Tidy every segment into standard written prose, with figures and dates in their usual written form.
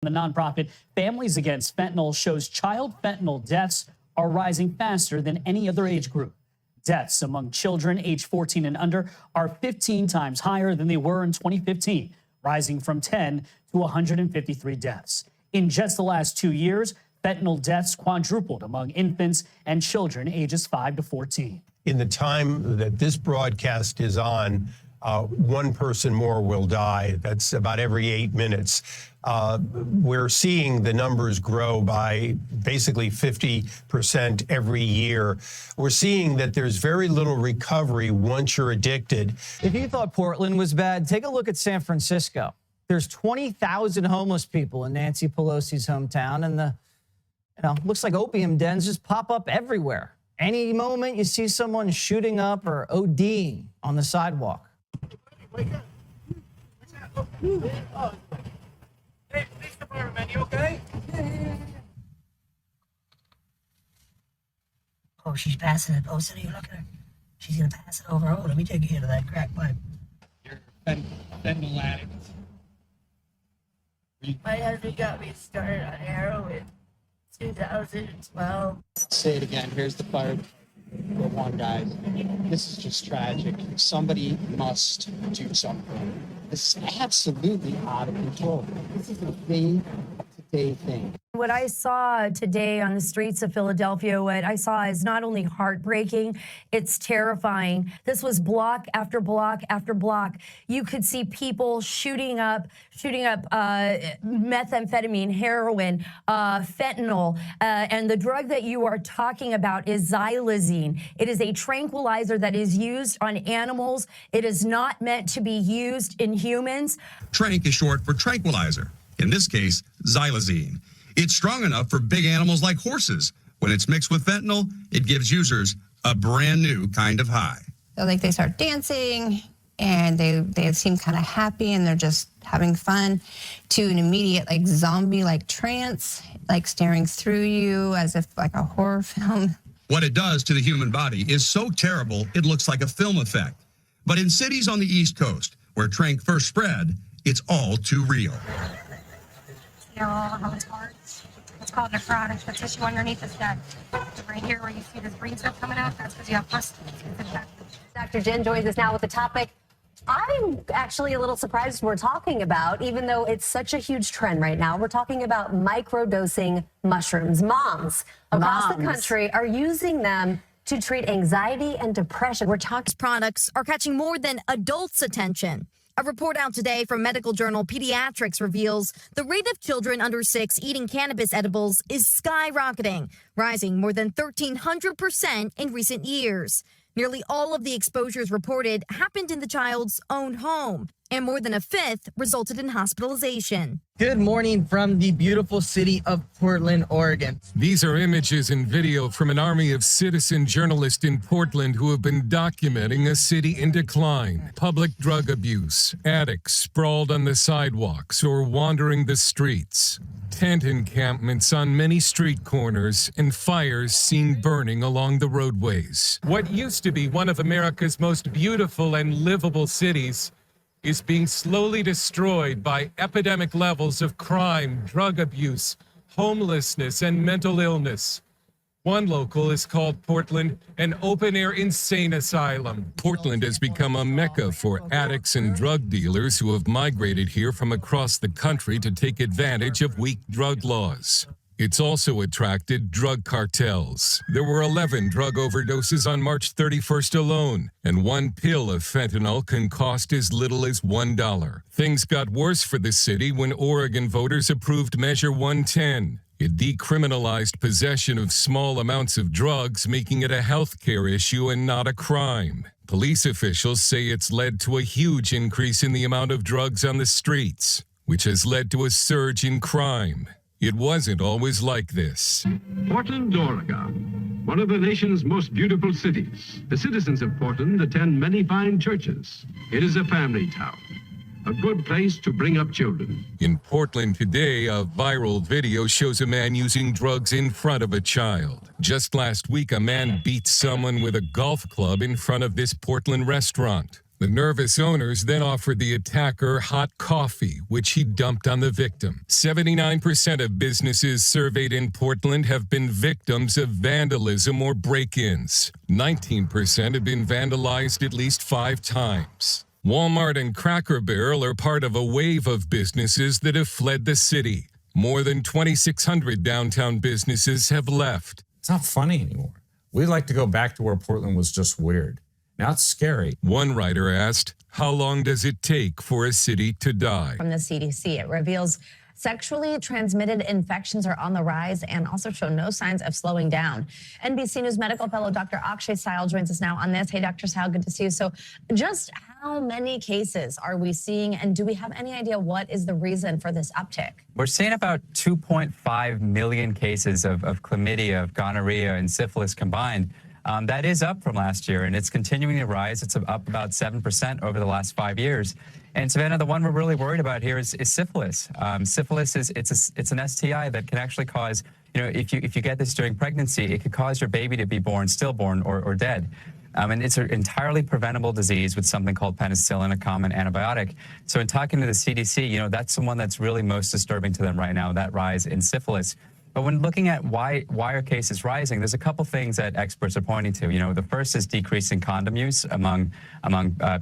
The nonprofit Families Against Fentanyl shows child fentanyl deaths are rising faster than any other age group. Deaths among children age 14 and under are 15 times higher than they were in 2015, rising from 10 to 153 deaths. In just the last 2 years, fentanyl deaths quadrupled among infants and children ages 5 to 14. In the time that this broadcast is on, one person more will die. That's about every 8 minutes. We're seeing the numbers grow by basically 50% every year. We're seeing that there's very little recovery once you're addicted. If you thought Portland was bad, take a look at San Francisco. There's 20,000 homeless people in Nancy Pelosi's hometown, and looks like opium dens just pop up everywhere. Any moment you see someone shooting up or ODing on the sidewalk. Wake up. Oh. Hey, police department, you okay? Oh, she's passing it. Oh, Cindy, look at her. She's going to pass it over. Oh, let me take you into that crack pipe. You're a fentanyl addict. My husband got me started on heroin in 2012. Say it again. Here's the fire. Go on, guys. This is just tragic. Somebody must do something. This is absolutely out of control. This is a day-to-day thing. What I saw today on the streets of Philadelphia, what I saw is not only heartbreaking, it's terrifying. This was block after block after block. You could see people shooting up methamphetamine, heroin, fentanyl, and the drug that you are talking about is xylazine. It is a tranquilizer that is used on animals. It is not meant to be used in humans. Tranq is short for tranquilizer. In this case, xylazine. It's strong enough for big animals like horses. When it's mixed with fentanyl, it gives users a brand new kind of high. So like they start dancing and they seem kind of happy and they're just having fun, to an immediate like zombie like trance, like staring through you as if like a horror film. What it does to the human body is so terrible it looks like a film effect. But in cities on the East Coast where Tranq first spread, it's all too real. It's called necrotic. The tissue underneath is dead. Right here where you see this green stuff coming out, that's because you have pus. Dr. Jen joins us now with the topic I'm actually a little surprised we're talking about, even though it's such a huge trend right now. We're talking about microdosing mushrooms. Moms across the country are using them to treat anxiety and depression. We're talking products are catching more than adults' attention. A report out today from medical journal Pediatrics reveals the rate of children under 6 eating cannabis edibles is skyrocketing, rising more than 1,300% in recent years. Nearly all of the exposures reported happened in the child's own home, and more than a fifth resulted in hospitalization. Good morning from the beautiful city of Portland, Oregon. These are images and video from an army of citizen journalists in Portland who have been documenting a city in decline. Public drug abuse, addicts sprawled on the sidewalks or wandering the streets. Tent encampments on many street corners and fires seen burning along the roadways. What used to be one of America's most beautiful and livable cities is being slowly destroyed by epidemic levels of crime, drug abuse, homelessness, and mental illness. One local is called Portland an open-air insane asylum. Portland has become a mecca for addicts and drug dealers who have migrated here from across the country to take advantage of weak drug laws. It's also attracted drug cartels. There were 11 drug overdoses on March 31st alone, and one pill of fentanyl can cost as little as $1. Things got worse for the city when Oregon voters approved Measure 110. It decriminalized possession of small amounts of drugs, making it a health care issue and not a crime. Police officials say it's led to a huge increase in the amount of drugs on the streets, which has led to a surge in crime. It wasn't always like this. Portland, Oregon, one of the nation's most beautiful cities. The citizens of Portland attend many fine churches. It is a family town, a good place to bring up children. In Portland today, a viral video shows a man using drugs in front of a child. Just last week, a man beat someone with a golf club in front of this Portland restaurant. The nervous owners then offered the attacker hot coffee, which he dumped on the victim. 79% of businesses surveyed in Portland have been victims of vandalism or break-ins. 19% have been vandalized at least 5 times. Walmart and Cracker Barrel are part of a wave of businesses that have fled the city. More than 2,600 downtown businesses have left. It's not funny anymore. We'd like to go back to where Portland was just weird. Now it's scary. One writer asked, how long does it take for a city to die? From the CDC, it reveals sexually transmitted infections are on the rise and also show no signs of slowing down. NBC News medical fellow Dr. Akshay Syal joins us now on this. Hey, Dr. Syal, good to see you. So just how many cases are we seeing, and do we have any idea what is the reason for this uptick? We're seeing about 2.5 million cases of chlamydia, of gonorrhea, and syphilis combined. That is up from last year, and it's continuing to rise. It's up about 7% over the last 5 years. And Savannah, the one we're really worried about here is syphilis. Syphilis it's an STI that can actually cause, if you get this during pregnancy, it could cause your baby to be born stillborn or dead. And it's an entirely preventable disease with something called penicillin, a common antibiotic. So in talking to the CDC, that's the one that's really most disturbing to them right now, that rise in syphilis. But when looking at why are cases rising, there's a couple things that experts are pointing to. The first is decreasing condom use among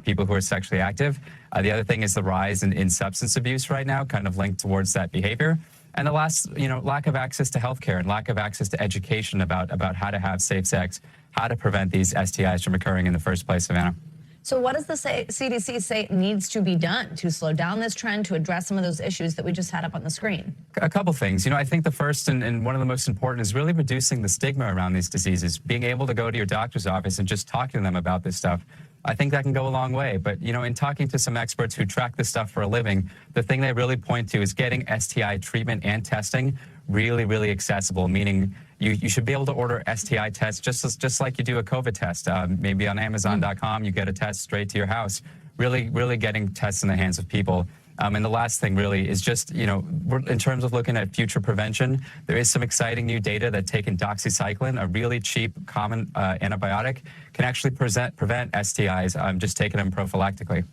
people who are sexually active. The other thing is the rise in substance abuse right now, kind of linked towards that behavior. And the last, lack of access to healthcare and lack of access to education about how to have safe sex, how to prevent these STIs from occurring in the first place, Savannah. So what does the CDC say needs to be done to slow down this trend, to address some of those issues that we just had up on the screen? A couple things. I think the first and one of the most important is really reducing the stigma around these diseases, being able to go to your doctor's office and just talk to them about this stuff. I think that can go a long way. But, in talking to some experts who track this stuff for a living, the thing they really point to is getting STI treatment and testing really, really accessible, meaning you should be able to order STI tests just like you do a COVID test. Maybe on Amazon.com, you get a test straight to your house. Really, really getting tests in the hands of people. And the last thing really is just, in terms of looking at future prevention, there is some exciting new data that taking doxycycline, a really cheap, common antibiotic, can actually prevent STIs, just taking them prophylactically.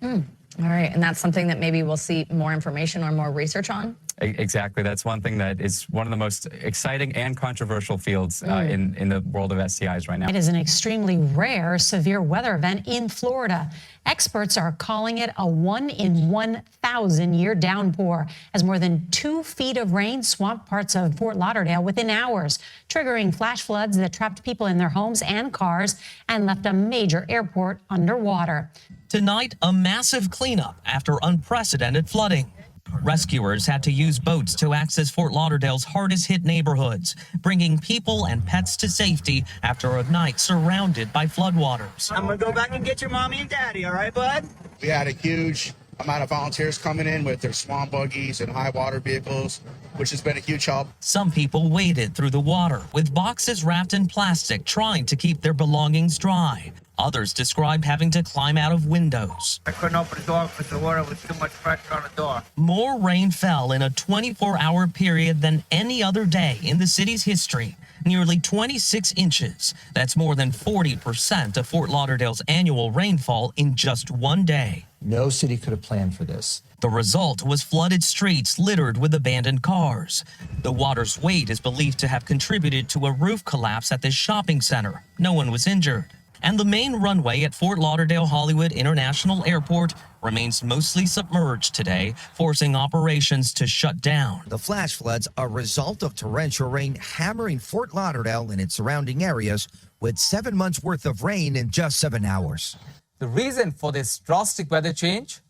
All right, and that's something that maybe we'll see more information or more research on? Exactly. That's one thing that is one of the most exciting and controversial fields in the world of STIs right now. It is an extremely rare severe weather event in Florida. Experts are calling it a 1 in 1,000 year downpour, as more than 2 feet of rain swamped parts of Fort Lauderdale within hours, triggering flash floods that trapped people in their homes and cars and left a major airport underwater. Tonight, a massive cleanup after unprecedented flooding. Rescuers had to use boats to access Fort Lauderdale's hardest hit neighborhoods, bringing people and pets to safety after a night surrounded by floodwaters. I'm gonna go back and get your mommy and daddy, all right, bud? We had a huge amount of volunteers coming in with their swamp buggies and high water vehicles, which has been a huge help. Some people waded through the water with boxes wrapped in plastic, trying to keep their belongings dry. Others described having to climb out of windows. I couldn't open the door because the water was too much pressure on the door. More rain fell in a 24-hour period than any other day in the city's history. Nearly 26 inches. That's more than 40% of Fort Lauderdale's annual rainfall in just one day. No city could have planned for this. The result was flooded streets littered with abandoned cars. The water's weight is believed to have contributed to a roof collapse at this shopping center. No one was injured. And the main runway at Fort Lauderdale Hollywood International Airport remains mostly submerged today, forcing operations to shut down. The flash floods are a result of torrential rain hammering Fort Lauderdale and its surrounding areas, with 7 months worth of rain in just 7 hours. The reason for this drastic weather change?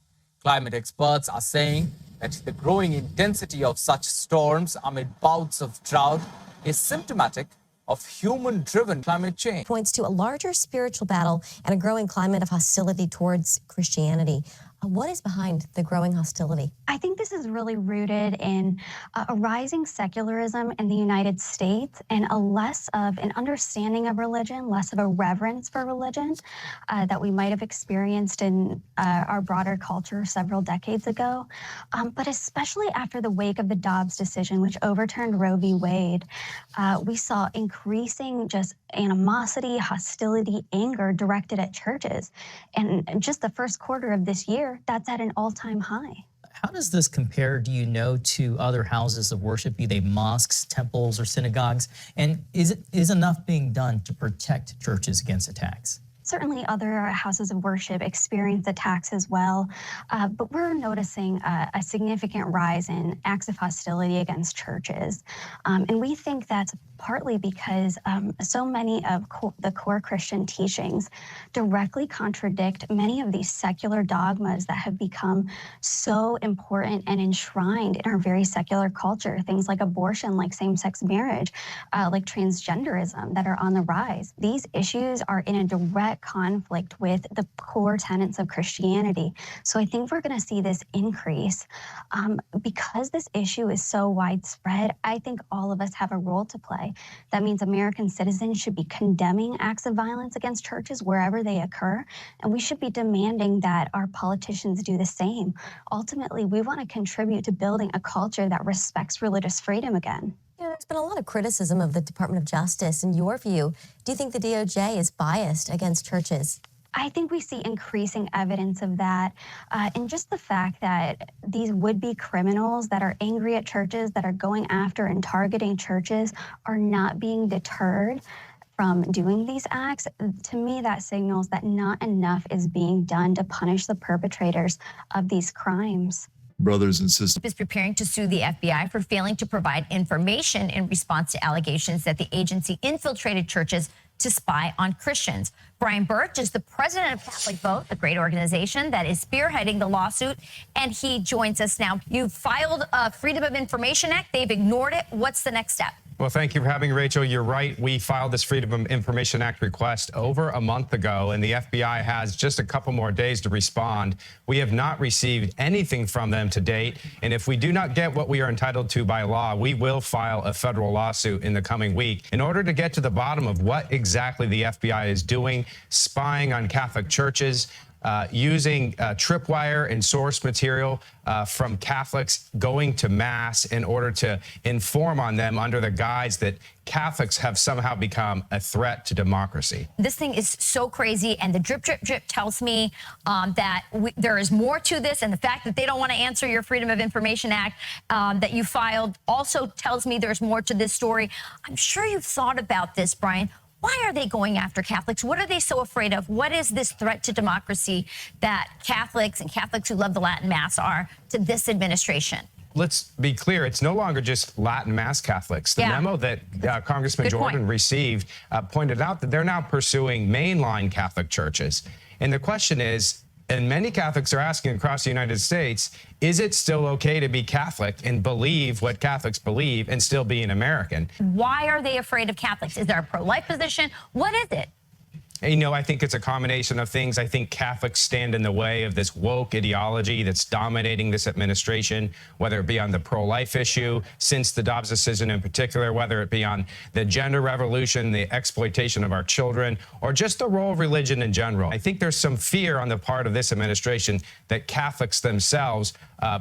Climate experts are saying that the growing intensity of such storms amid bouts of drought is symptomatic of human-driven climate change. Points to a larger spiritual battle and a growing climate of hostility towards Christianity. What is behind the growing hostility? I think this is really rooted in a rising secularism in the United States and a less of an understanding of religion, less of a reverence for religion that we might have experienced in our broader culture several decades ago. But especially after the wake of the Dobbs decision, which overturned Roe v. Wade, we saw increasing just animosity, hostility, anger directed at churches. And just the first quarter of this year, that's at an all-time high. How does this compare, do you know, to other houses of worship, be they mosques, temples, or synagogues? And is enough being done to protect churches against attacks? Certainly other houses of worship experience attacks as well, but we're noticing a significant rise in acts of hostility against churches. And we think that's partly because so many of the core Christian teachings directly contradict many of these secular dogmas that have become so important and enshrined in our very secular culture. Things like abortion, like same-sex marriage, like transgenderism that are on the rise. These issues are in a direct conflict with the core tenets of Christianity. So I think we're going to see this increase. Because this issue is so widespread, I think all of us have a role to play. That means American citizens should be condemning acts of violence against churches wherever they occur, and we should be demanding that our politicians do the same. Ultimately, we want to contribute to building a culture that respects religious freedom again. There's been a lot of criticism of the Department of Justice. In your view, do you think the DOJ is biased against churches? I think we see increasing evidence of that, and just the fact that these would-be criminals that are angry at churches, that are going after and targeting churches, are not being deterred from doing these acts. To me, that signals that not enough is being done to punish the perpetrators of these crimes. Brothers and sisters. Is preparing to sue the FBI for failing to provide information in response to allegations that the agency infiltrated churches to spy on Christians. Brian Birch is the president of Catholic Vote, the great organization that is spearheading the lawsuit, and he joins us now. You filed a Freedom of Information Act. They've ignored it. What's the next step? Well, thank you for having me, Rachel. You're right. We filed this Freedom of Information Act request over a month ago, and the FBI has just a couple more days to respond. We have not received anything from them to date, and if we do not get what we are entitled to by law, we will file a federal lawsuit in the coming week in order to get to the bottom of what exactly the FBI is doing, spying on Catholic churches, using tripwire and source material from Catholics going to Mass in order to inform on them under the guise that Catholics have somehow become a threat to democracy. This thing is so crazy, and the drip, drip, drip tells me that there is more to this, and the fact that they don't want to answer your Freedom of Information Act that you filed also tells me there's more to this story. I'm sure you've thought about this, Brian. Why are they going after Catholics? What are they so afraid of? What is this threat to democracy that Catholics and Catholics who love the Latin Mass are to this administration? Let's be clear, it's no longer just Latin Mass Catholics. The memo that Congressman Jordan received pointed out that they're now pursuing mainline Catholic churches. And the question is, and many Catholics are asking across the United States, is it still okay to be Catholic and believe what Catholics believe and still be an American? Why are they afraid of Catholics? Is there a pro-life position? What is it? You know, I think it's a combination of things. I think Catholics stand in the way of this woke ideology that's dominating this administration, whether it be on the pro-life issue, since the Dobbs decision in particular, whether it be on the gender revolution, the exploitation of our children, or just the role of religion in general. I think there's some fear on the part of this administration that Catholics themselves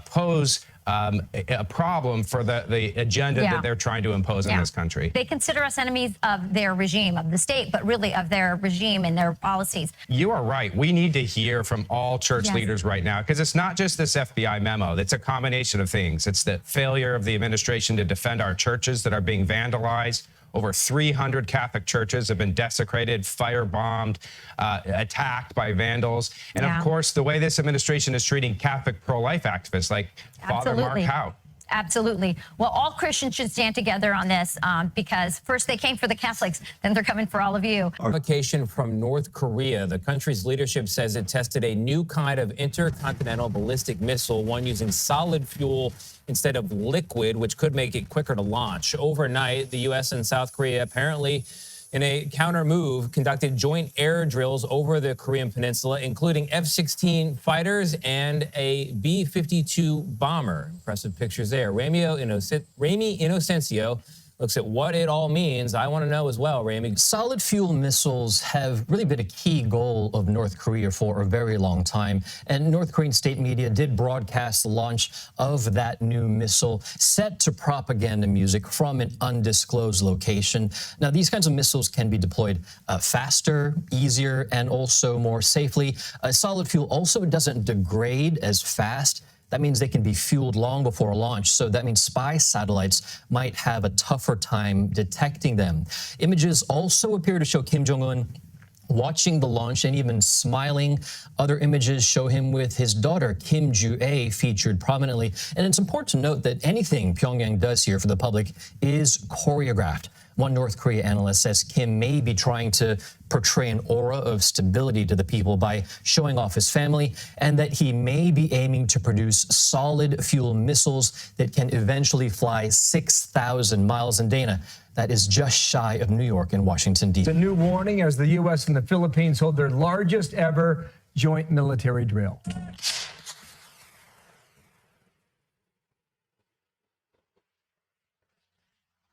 pose a problem for the agenda that they're trying to impose in this country. They consider us enemies of their regime, of the state, but really of their regime and their policies. You are right. We need to hear from all church leaders right now, because it's not just this FBI memo. It's a combination of things. It's the failure of the administration to defend our churches that are being vandalized. Over 300 Catholic churches have been desecrated, firebombed, attacked by vandals. And of course, the way this administration is treating Catholic pro-life activists like Father Mark Hout. Absolutely. Well, all Christians should stand together on this because first they came for the Catholics, then they're coming for all of you. Provocation from North Korea. The country's leadership says it tested a new kind of intercontinental ballistic missile, one using solid fuel instead of liquid, which could make it quicker to launch. Overnight, the U.S. and South Korea apparently in a counter move, conducted joint air drills over the Korean peninsula, including F-16 fighters and a B-52 bomber. Impressive pictures there. Ramy Inocencio looks at what it all means. I want to know as well, Ramy. Solid fuel missiles have really been a key goal of North Korea for a very long time. And North Korean state media did broadcast the launch of that new missile set to propaganda music from an undisclosed location. Now, these kinds of missiles can be deployed faster, easier, and also more safely. Solid fuel also doesn't degrade as fast. That means they can be fueled long before launch, so that means spy satellites might have a tougher time detecting them. Images also appear to show Kim Jong-un watching the launch and even smiling. Other images show him with his daughter, Kim Ju-ae, featured prominently. And it's important to note that anything Pyongyang does here for the public is choreographed. One North Korea analyst says Kim may be trying to portray an aura of stability to the people by showing off his family, and that he may be aiming to produce solid fuel missiles that can eventually fly 6,000 miles. And Dana, that is just shy of New York and Washington, D.C. A new warning as the U.S. and the Philippines hold their largest ever joint military drill.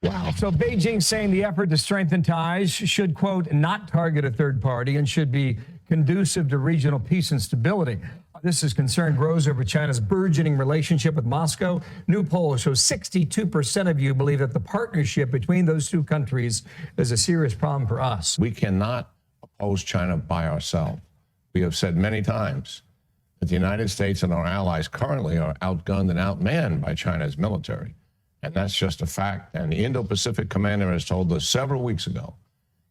Wow. So Beijing saying the effort to strengthen ties should, quote, not target a third party and should be conducive to regional peace and stability. This as concern grows over China's burgeoning relationship with Moscow. New poll shows 62% of you believe that the partnership between those two countries is a serious problem for us. We cannot oppose China by ourselves. We have said many times that the United States and our allies currently are outgunned and outmanned by China's military. And that's just a fact. And the Indo-Pacific commander has told us several weeks ago,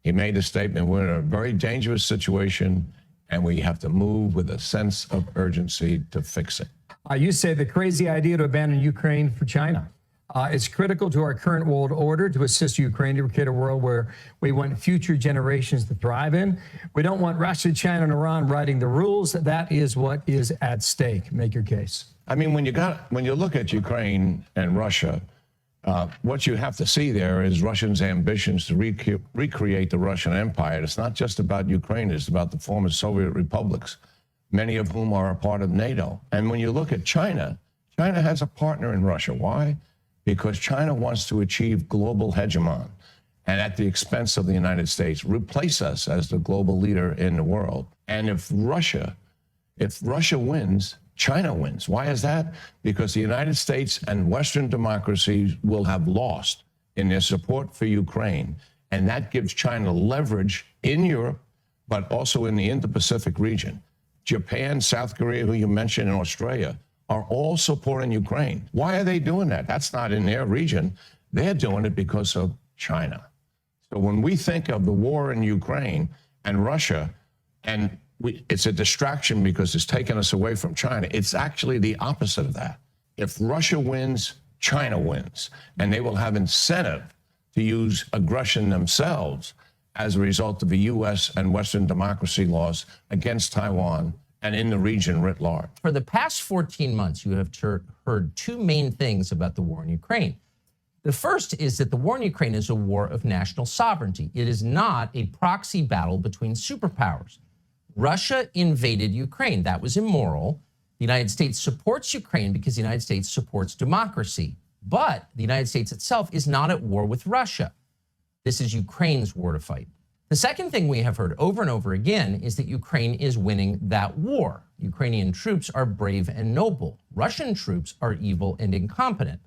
he made the statement, we're in a very dangerous situation and we have to move with a sense of urgency to fix it. You say the crazy idea to abandon Ukraine for China. It's critical to our current world order to assist Ukraine to create a world where we want future generations to thrive in. We don't want Russia, China, and Iran writing the rules. That is what is at stake. Make your case. I mean, when you look at Ukraine and Russia, what you have to see there is Russians' ambitions to recreate the Russian Empire. It's not just about Ukraine, it's about the former Soviet republics, many of whom are a part of NATO. And when you look at China, China has a partner in Russia. Why? Because China wants to achieve global hegemon and at the expense of the United States, replace us as the global leader in the world. And if Russia wins, China wins. Why is that? Because the United States and Western democracies will have lost in their support for Ukraine. And that gives China leverage in Europe, but also in the Indo-Pacific region. Japan, South Korea, who you mentioned, and Australia are all supporting Ukraine. Why are they doing that? That's not in their region. They're doing it because of China. So when we think of the war in Ukraine and Russia, and it's a distraction because it's taken us away from China. It's actually the opposite of that. If Russia wins, China wins, and they will have incentive to use aggression themselves as a result of the U.S. and Western democracy laws against Taiwan and in the region writ large. For the past 14 months, you have heard two main things about the war in Ukraine. The first is that the war in Ukraine is a war of national sovereignty. It is not a proxy battle between superpowers. Russia invaded Ukraine. That was immoral. The United States supports Ukraine because the United States supports democracy. But the United States itself is not at war with Russia. This is Ukraine's war to fight. The second thing we have heard over and over again is that Ukraine is winning that war. Ukrainian troops are brave and noble. Russian troops are evil and incompetent.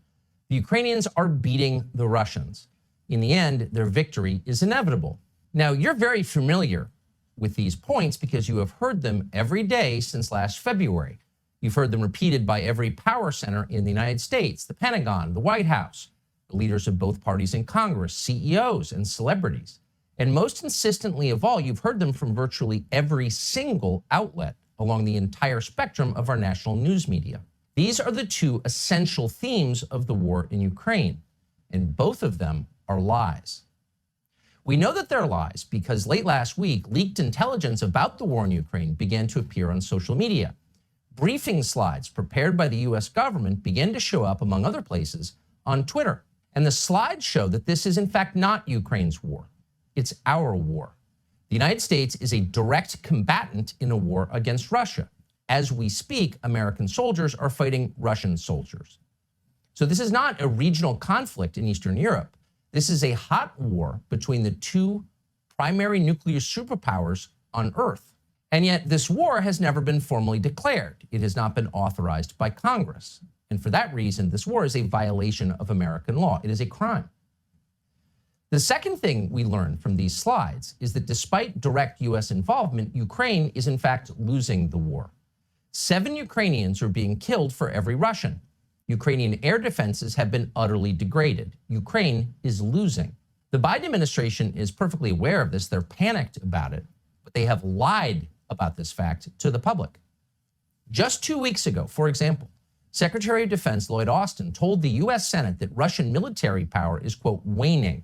The Ukrainians are beating the Russians. In the end, their victory is inevitable. Now, you're very familiar with these points because you have heard them every day since last February. You've heard them repeated by every power center in the United States, the Pentagon, the White House, the leaders of both parties in Congress, CEOs, and celebrities. And most insistently of all, you've heard them from virtually every single outlet along the entire spectrum of our national news media. These are the two essential themes of the war in Ukraine, and both of them are lies. We know that they're lies because late last week, leaked intelligence about the war in Ukraine began to appear on social media. Briefing slides prepared by the U.S. government began to show up, among other places, on Twitter. And the slides show that this is, in fact, not Ukraine's war. It's our war. The United States is a direct combatant in a war against Russia. As we speak, American soldiers are fighting Russian soldiers. So this is not a regional conflict in Eastern Europe. This is a hot war between the two primary nuclear superpowers on Earth. And yet this war has never been formally declared. It has not been authorized by Congress. And for that reason, this war is a violation of American law. It is a crime. The second thing we learn from these slides is that despite direct U.S. involvement, Ukraine is in fact losing the war. 7 Ukrainians are being killed for every Russian. Ukrainian air defenses have been utterly degraded. Ukraine is losing. The Biden administration is perfectly aware of this. They're panicked about it, but they have lied about this fact to the public. Just 2 weeks ago, for example, Secretary of Defense Lloyd Austin told the U.S. Senate that Russian military power is, quote, waning.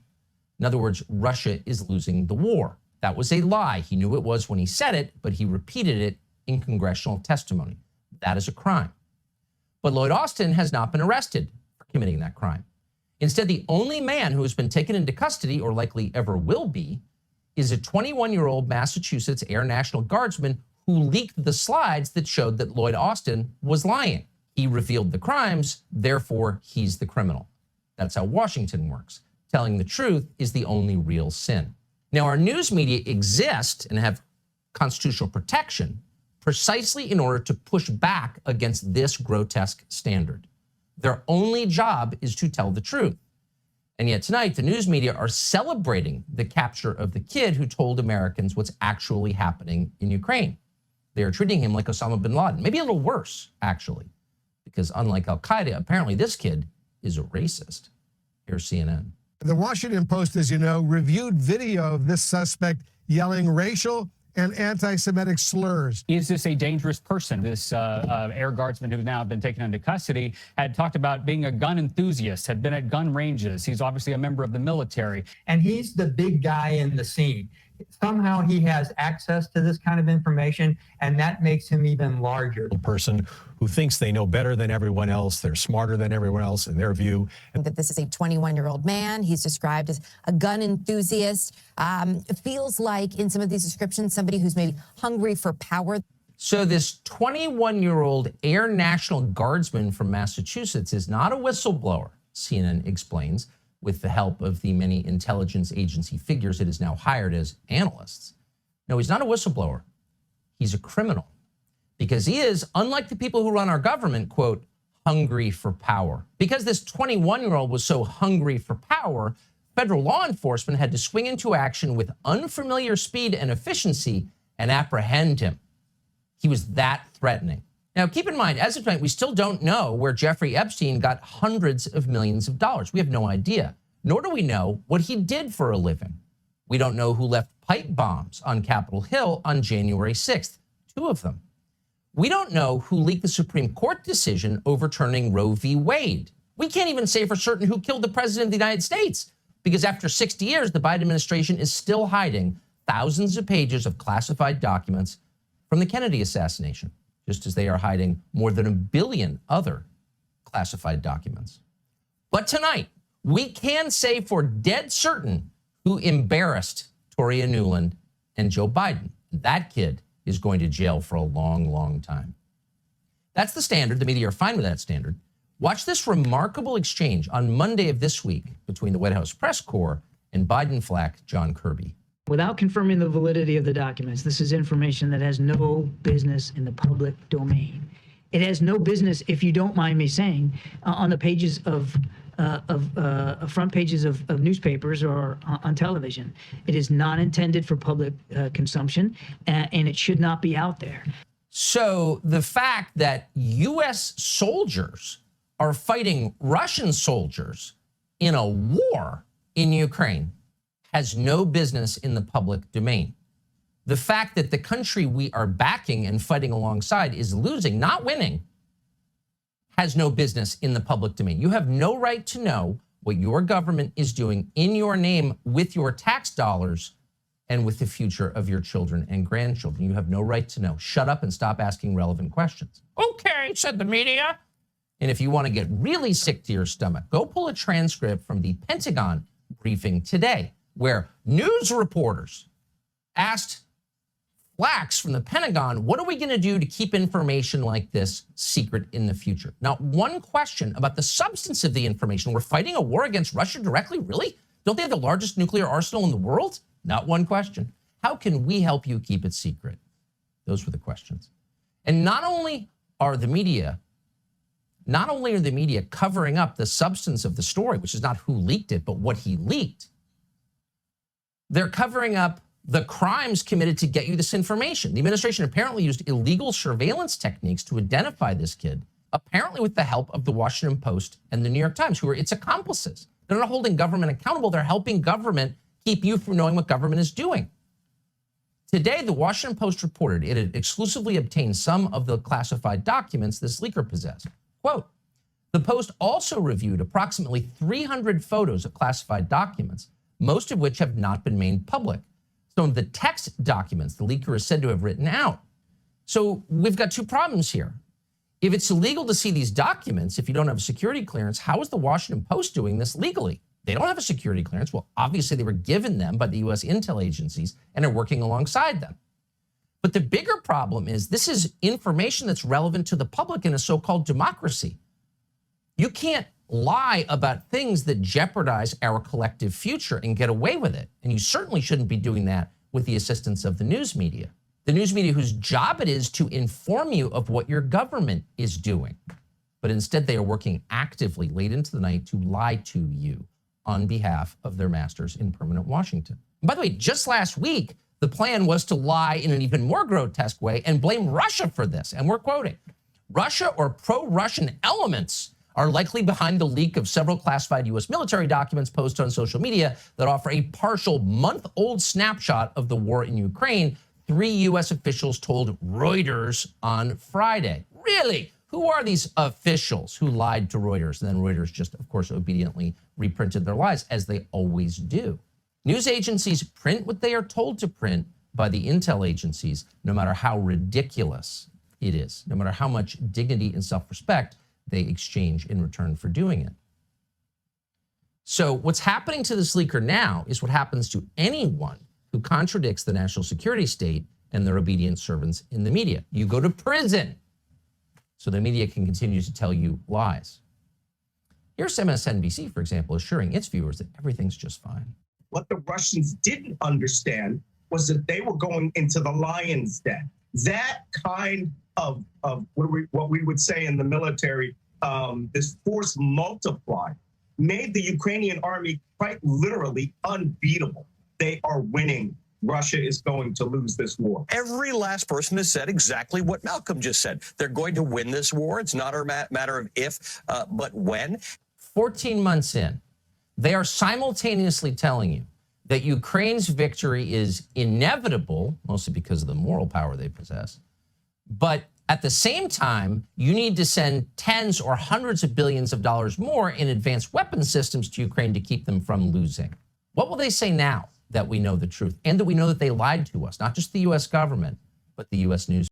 In other words, Russia is losing the war. That was a lie. He knew it was when he said it, but he repeated it in congressional testimony. That is a crime. But Lloyd Austin has not been arrested for committing that crime. Instead, the only man who has been taken into custody, or likely ever will be, is a 21-year-old Massachusetts Air National Guardsman who leaked the slides that showed that Lloyd Austin was lying. He revealed the crimes, therefore he's the criminal. That's how Washington works. Telling the truth is the only real sin. Now, our news media exist and have constitutional protection precisely in order to push back against this grotesque standard. Their only job is to tell the truth. And yet tonight, the news media are celebrating the capture of the kid who told Americans what's actually happening in Ukraine. They are treating him like Osama bin Laden, maybe a little worse, actually, because unlike al-Qaeda, apparently this kid is a racist. Here's CNN. The Washington Post, as you know, reviewed video of this suspect yelling racial and anti-Semitic slurs. Is this a dangerous person? This air guardsman who's now been taken into custody had talked about being a gun enthusiast, had been at gun ranges. He's obviously a member of the military. And he's the big guy in the scene. Somehow he has access to this kind of information, and that makes him even larger. A person who thinks they know better than everyone else, they're smarter than everyone else in their view. That this is a 21-year-old man. He's described as a gun enthusiast. It feels like in some of these descriptions, somebody who's maybe hungry for power. So this 21-year-old Air National Guardsman from Massachusetts is not a whistleblower, CNN explains, with the help of the many intelligence agency figures it has now hired as analysts. No, he's not a whistleblower. He's a criminal. Because he is, unlike the people who run our government, quote, hungry for power. Because this 21-year-old was so hungry for power, federal law enforcement had to swing into action with unfamiliar speed and efficiency and apprehend him. He was that threatening. Now, keep in mind, as of tonight, we still don't know where Jeffrey Epstein got hundreds of millions of dollars. We have no idea, nor do we know what he did for a living. We don't know who left pipe bombs on Capitol Hill on January 6th, 2 of them. We don't know who leaked the Supreme Court decision overturning Roe v. Wade. We can't even say for certain who killed the president of the United States, because after 60 years, the Biden administration is still hiding thousands of pages of classified documents from the Kennedy assassination, just as they are hiding more than 1 billion other classified documents. But tonight, we can say for dead certain who embarrassed Toria Nuland and Joe Biden. That kid is going to jail for a long, long time. That's the standard. The media are fine with that standard. Watch this remarkable exchange on Monday of this week between the White House press corps and Biden flack John Kirby. Without confirming the validity of the documents, this is information that has no business in the public domain. It has no business, if you don't mind me saying, on the pages of front pages of newspapers or on television. It is not intended for public consumption, and it should not be out there. So the fact that U.S. soldiers are fighting Russian soldiers in a war in Ukraine has no business in the public domain. The fact that the country we are backing and fighting alongside is losing, not winning, has no business in the public domain. You have no right to know what your government is doing in your name with your tax dollars and with the future of your children and grandchildren. You have no right to know. Shut up and stop asking relevant questions. Okay, said the media. And if you want to get really sick to your stomach, go pull a transcript from the Pentagon briefing today. where news reporters asked Flax from the Pentagon, what are we going to do to keep information like this secret in the future? Not one question about the substance of the information. We're fighting a war against Russia directly? Really? Don't they have the largest nuclear arsenal in the world? Not one question. How can we help you keep it secret? Those were the questions. And not only are the media covering up the substance of the story, which is not who leaked it, but what he leaked, they're covering up the crimes committed to get you this information. The administration apparently used illegal surveillance techniques to identify this kid, apparently with the help of the Washington Post and the New York Times, who are its accomplices. They're not holding government accountable. They're helping government keep you from knowing what government is doing. Today, the Washington Post reported it had exclusively obtained some of the classified documents this leaker possessed. Quote, the Post also reviewed approximately 300 photos of classified documents, most of which have not been made public. Some of the text documents the leaker is said to have written out. So we've got two problems here. If it's illegal to see these documents, if you don't have a security clearance, how is the Washington Post doing this legally? They don't have a security clearance. Well, obviously they were given them by the US intel agencies and are working alongside them. But the bigger problem is this is information that's relevant to the public in a so-called democracy. You can't lie about things that jeopardize our collective future and get away with it. And you certainly shouldn't be doing that with the assistance of the news media. The news media whose job it is to inform you of what your government is doing. But instead they are working actively late into the night to lie to you on behalf of their masters in permanent Washington. And by the way, just last week, the plan was to lie in an even more grotesque way and blame Russia for this. And we're quoting, Russia or pro-Russian elements are likely behind the leak of several classified U.S. military documents posted on social media that offer a partial month-old snapshot of the war in Ukraine, 3 U.S. officials told Reuters on Friday. Really? Who are these officials who lied to Reuters? And then Reuters just, of course, obediently reprinted their lies, as they always do. News agencies print what they are told to print by the intel agencies, no matter how ridiculous it is, no matter how much dignity and self-respect they exchange in return for doing it. So what's happening to this leaker now is what happens to anyone who contradicts the national security state and their obedient servants in the media. You go to prison so the media can continue to tell you lies. Here's MSNBC, for example, assuring its viewers that everything's just fine. What the Russians didn't understand was that they were going into the lion's den. That kind of what we would say in the military, this force multiplied, made the Ukrainian army quite literally unbeatable. They are winning. Russia is going to lose this war. Every last person has said exactly what Malcolm just said. They're going to win this war. It's not a matter of if, but when. 14 months in, they are simultaneously telling you that Ukraine's victory is inevitable, mostly because of the moral power they possess. But at the same time, you need to send tens or hundreds of billions of dollars more in advanced weapon systems to Ukraine to keep them from losing. What will they say now that we know the truth and that we know that they lied to us, not just the U.S. government, but the U.S. news?